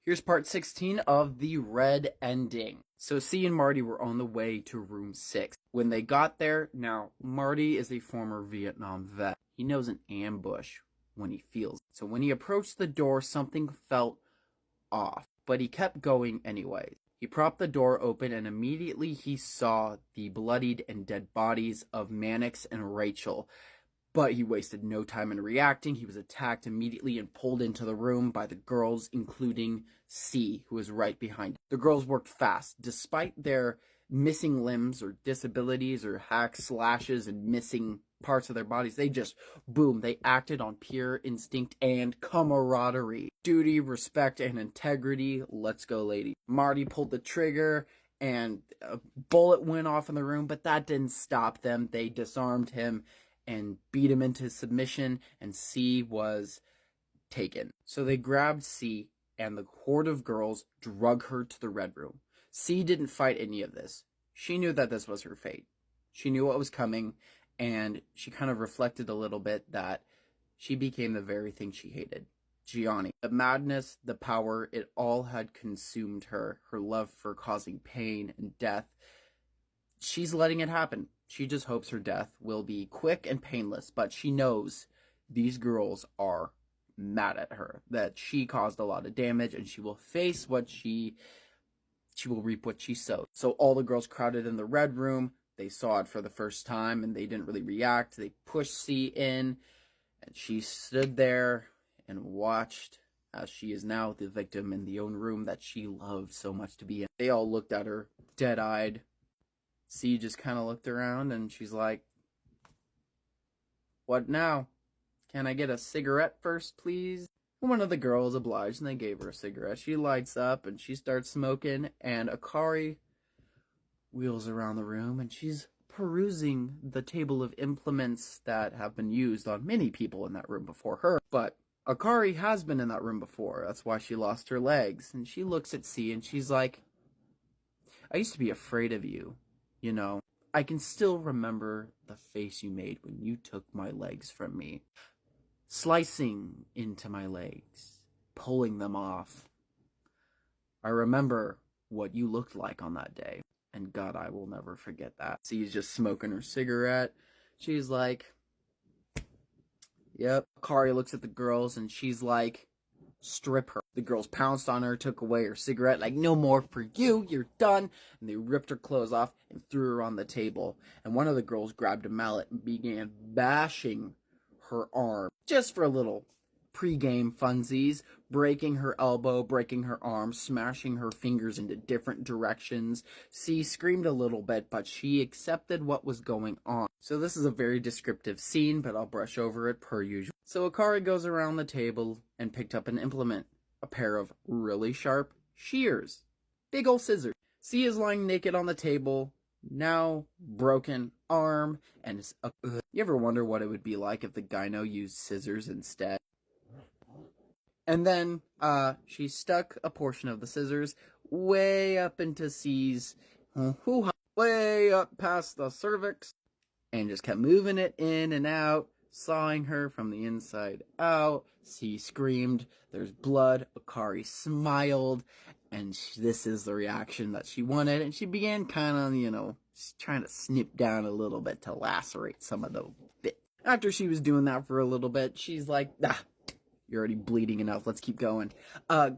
Here's part 16 of the red ending. So C and Marty were on the way to room 6. When they got there, now Marty is a former Vietnam vet. He knows an ambush when he feels it. So when he approached the door, something felt off, but he kept going anyways. He propped the door open and immediately he saw the bloodied and dead bodies of Mannix and Rachel. But he wasted no time in reacting. He was attacked immediately and pulled into the room by the girls, including C, who was right behind him. The girls worked fast. Despite their missing limbs or disabilities or hacks, slashes, and missing parts of their bodies, they just, boom, they acted on pure instinct and camaraderie. Duty, respect, and integrity. Let's go, lady. Marty pulled the trigger and a bullet went off in the room, but that didn't stop them. They disarmed him and beat him into submission, and C was taken. So they grabbed C, and the horde of girls drug her to the red room. C didn't fight any of this. She knew that this was her fate. She knew what was coming, and she kind of reflected a little bit that she became the very thing she hated. Gianni. The madness, the power, it all had consumed her. Her love for causing pain and death. She's letting it happen. She just hopes her death will be quick and painless, but she knows these girls are mad at her, that she caused a lot of damage, and she will face what she will reap what she sowed. So all the girls crowded in the red room. They saw it for the first time, and they didn't really react. They pushed C in, and she stood there and watched as she is now the victim in the own room that she loved so much to be in. They all looked at her, dead-eyed. C just kind of looked around and she's like, "What now? Can I get a cigarette first, please?" One of the girls obliged and they gave her a cigarette. She lights up and she starts smoking, and Akari wheels around the room and she's perusing the table of implements that have been used on many people in that room before her. But Akari has been in that room before. That's why she lost her legs. And she looks at C and she's like, "I used to be afraid of you. You know, I can still remember the face you made when you took my legs from me. Slicing into my legs, pulling them off. I remember what you looked like on that day. And God, I will never forget that." She's just smoking her cigarette. She's like, "Yep." Kari looks at the girls and she's like, "Strip her." The girls pounced on her, took away her cigarette, like, "No more for you, you're done." And they ripped her clothes off and threw her on the table. And one of the girls grabbed a mallet and began bashing her arm, just for a little pre-game funsies, breaking her elbow, breaking her arm, smashing her fingers into different directions. C screamed a little bit, but she accepted what was going on. So this is a very descriptive scene, but I'll brush over it per usual. So Akari goes around the table and picked up an implement, a pair of really sharp shears, big ol' scissors. C is lying naked on the table, now broken arm, and you ever wonder what it would be like if the gyno used scissors instead? And then she stuck a portion of the scissors way up into C's way up past the cervix, and just kept moving it in and out, sawing her from the inside out. C screamed, "There's blood." Akari smiled, and this is the reaction that she wanted, and she began kind of, trying to snip down a little bit to lacerate some of the bit. After she was doing that for a little bit, she's like, "You're already bleeding enough. Let's keep going.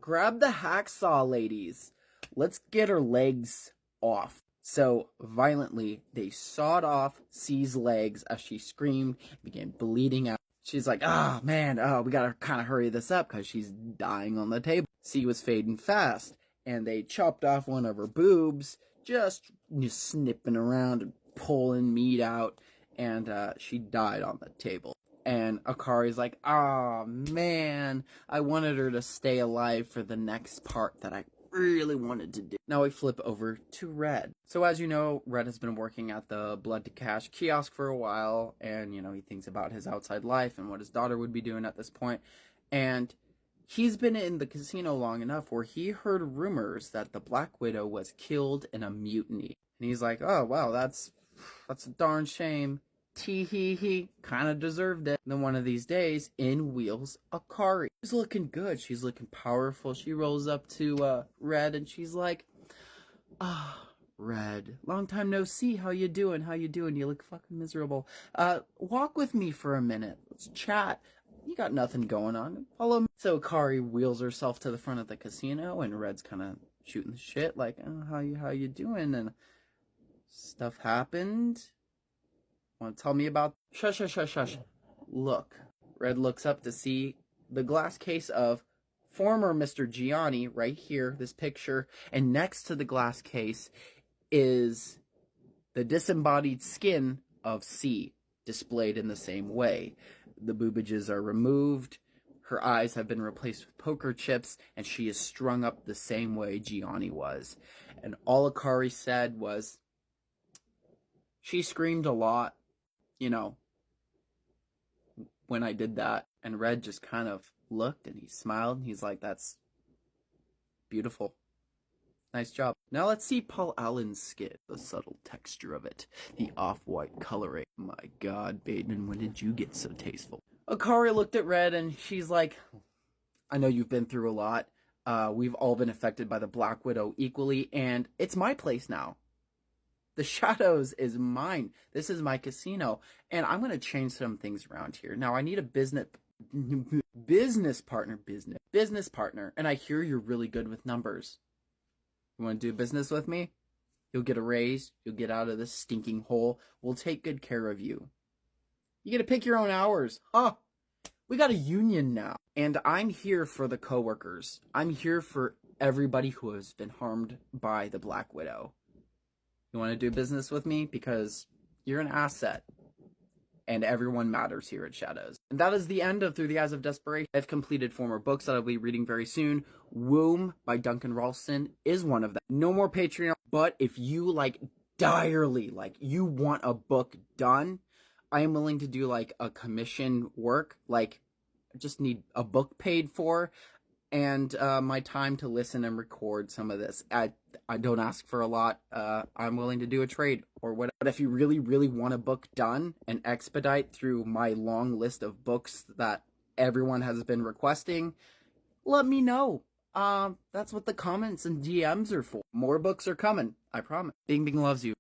Grab the hacksaw, ladies. Let's get her legs off." So, violently, they sawed off C's legs as she screamed, began bleeding out. She's like, we gotta kind of hurry this up because she's dying on the table. C was fading fast, and they chopped off one of her boobs, just snipping around and pulling meat out, and she died on the table. And Akari's like, man, I wanted her to stay alive for the next part that I really wanted to do. Now we flip over to Red. So as you know, Red has been working at the Blood to Cash kiosk for a while, and, he thinks about his outside life and what his daughter would be doing at this point. And he's been in the casino long enough where he heard rumors that the Black Widow was killed in a mutiny. And he's like, "Oh, wow, that's a darn shame." Tee hee hee, kind of deserved it. Then one of these days, in wheels Akari. She's looking good. She's looking powerful. She rolls up to Red and she's like, "Ah, Red, long time no see. How you doing? How you doing? You look fucking miserable. Walk with me for a minute. Let's chat. You got nothing going on. Follow me." So Akari wheels herself to the front of the casino, and Red's kind of shooting the shit, like, "Oh, how you doing?" And stuff happened. Want to tell me about? Shush. Look. Red looks up to see the glass case of former Mr. Gianni right here, this picture, and next to the glass case is the disembodied skin of C, displayed in the same way. The boobages are removed, her eyes have been replaced with poker chips, and she is strung up the same way Gianni was. And all Akari said was, she screamed a lot, you know, when I did that. And Red just kind of looked and he smiled and he's like, "That's beautiful. Nice job." Now let's see Paul Allen's skin. The subtle texture of it. The off-white coloring. My God, Bateman, when did you get so tasteful? Akari looked at Red and she's like, "I know you've been through a lot. We've all been affected by the Black Widow equally, and it's my place now. The Shadows is mine. This is my casino, and I'm going to change some things around here. Now, I need a business partner, and I hear you're really good with numbers. You want to do business with me? You'll get a raise. You'll get out of this stinking hole. We'll take good care of you. You get to pick your own hours. Huh? We got a union now, and I'm here for the coworkers. I'm here for everybody who has been harmed by the Black Widow. You want to do business with me? Because you're an asset. And everyone matters here at Shadows." And that is the end of Through the Eyes of Desperation. I've completed 4 more books that I'll be reading very soon. Womb by Duncan Ralston is one of them. No more Patreon. But if you direly, you want a book done, I am willing to do a commission work. I just need a book paid for. And my time to listen and record some of this. I don't ask for a lot. I'm willing to do a trade or whatever. But if you really, really want a book done and expedite through my long list of books that everyone has been requesting, let me know. That's what the comments and DMs are for. More books are coming. I promise. Bing Bing loves you.